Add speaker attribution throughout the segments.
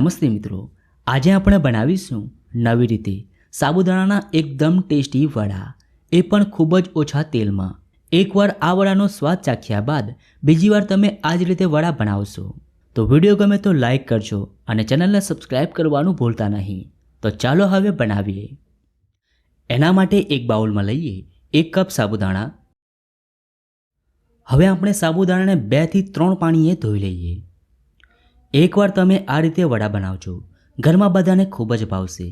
Speaker 1: નમસ્તે મિત્રો, આજે આપણે બનાવીશું નવી રીતે સાબુદાણાના એકદમ ટેસ્ટી વડા, એ પણ ખૂબ જ ઓછા તેલમાં। એકવાર આ વડાનો સ્વાદ ચાખ્યા બાદ બીજી વાર તમે આ જ રીતે વડા બનાવશો। તો વિડીયો ગમે તો લાઈક કરજો અને ચેનલને સબસ્ક્રાઈબ કરવાનું ભૂલતા નહીં। તો ચાલો હવે બનાવીએ। એના માટે એક બાઉલમાં લઈએ 1 કપ સાબુદાણા। હવે આપણે સાબુદાણાને 2 થી 3 પાણીએ ધોઈ લઈએ। એકવાર તમે આ રીતે વડા બનાવજો, ઘરમાં બધાને ખૂબ જ ભાવશે।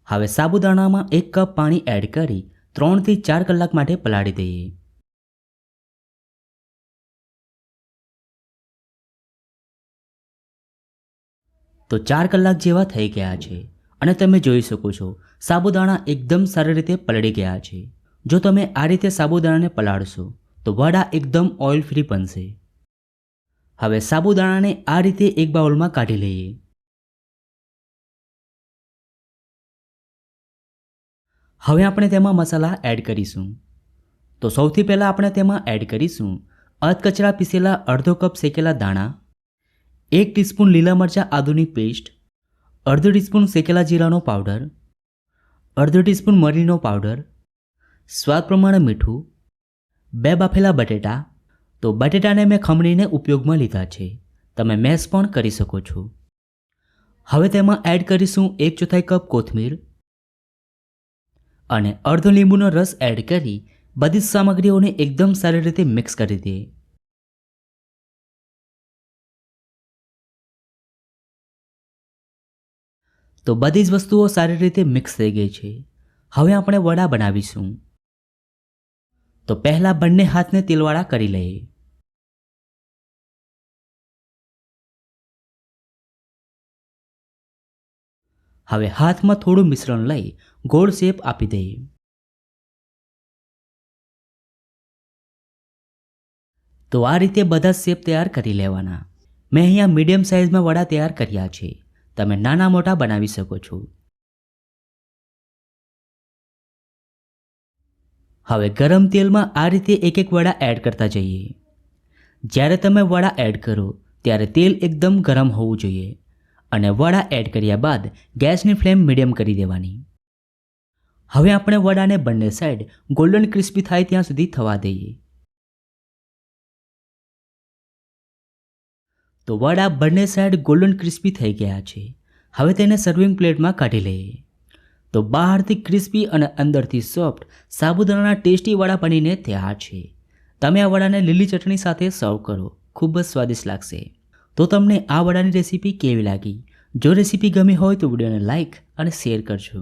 Speaker 1: હવે સાબુદાણામાં 1 કપ પાણી એડ કરી 3 થી 4 કલાક માટે પલાળી દઈએ। તો 4 કલાક જેવા થઈ ગયા છે અને તમે જોઈ શકો છો સાબુદાણા એકદમ સારી રીતે પલળી ગયા છે। જો તમે આ રીતે સાબુદાણાને પલાળશો તો વડા એકદમ ઓઇલ ફ્રી બનશે। હવે સાબુદાણાને આ રીતે એક બાઉલમાં કાઢી લઈએ। હવે આપણે તેમાં મસાલા એડ કરીશું। તો સૌથી પહેલાં આપણે તેમાં એડ કરીશું અધકચરા પીસેલા અડધો કપ શેકેલા દાણા, 1 ટીસ્પૂન લીલા મરચાં આદુની પેસ્ટ, અડધો ટીસ્પૂન શેકેલા જીરાનો પાવડર, અડધો ટીસ્પૂન મરીનો પાવડર, સ્વાદ પ્રમાણે મીઠું, 2 બાફેલા બટેટા। તો બટેટાને મેં ખમણીને ઉપયોગમાં લીધા છે, તમે મેશ પણ કરી શકો છો। હવે તેમાં એડ કરીશું 1/4 કપ કોથમીર અને અડધો લીંબુનો રસ એડ કરી બધી સામગ્રીઓને એકદમ સારી રીતે મિક્સ કરી દઈએ। તો બધી જ વસ્તુઓ સારી રીતે મિક્સ થઈ ગઈ છે। હવે આપણે વડા બનાવીશું। તો પહેલા બંને હાથને તેલવાળા કરી લઈએ। હવે હાથમાં થોડું મિશ્રણ લઈ ગોળ શેપ આપી દઈએ। તો આ રીતે બધા શેપ તૈયાર કરી લેવાના। મેં અહીંયા મીડિયમ સાઇઝમાં વડા તૈયાર કર્યા છે, તમે નાના મોટા બનાવી શકો છો। હવે ગરમ તેલમાં આ રીતે એક એક વડા એડ કરતા જઈએ। જ્યારે તમે વડા એડ કરો ત્યારે તેલ એકદમ ગરમ હોવું જોઈએ અને વડા એડ કર્યા બાદ ગેસની ફ્લેમ મીડિયમ કરી દેવાની। હવે આપણે વડાને બંને સાઈડ ગોલ્ડન ક્રિસ્પી થાય ત્યાં સુધી થવા દઈએ। તો વડા બંને સાઈડ ગોલ્ડન ક્રિસ્પી થઈ ગયા છે। હવે તેને સર્વિંગ પ્લેટમાં કાઢી લઈએ। તો બહારથી ક્રિસ્પી અને અંદરથી સોફ્ટ સાબુદાણાના ટેસ્ટી વડા બનીને તૈયાર છે। તમે આ વડાને લીલી ચટણી સાથે સર્વ કરો, ખૂબ જ સ્વાદિષ્ટ લાગશે। તો તમને આ વડાની રેસીપી કેવી લાગી? જો રેસીપી ગમી હોય તો વિડીયોને લાઇક અને શેર કરજો।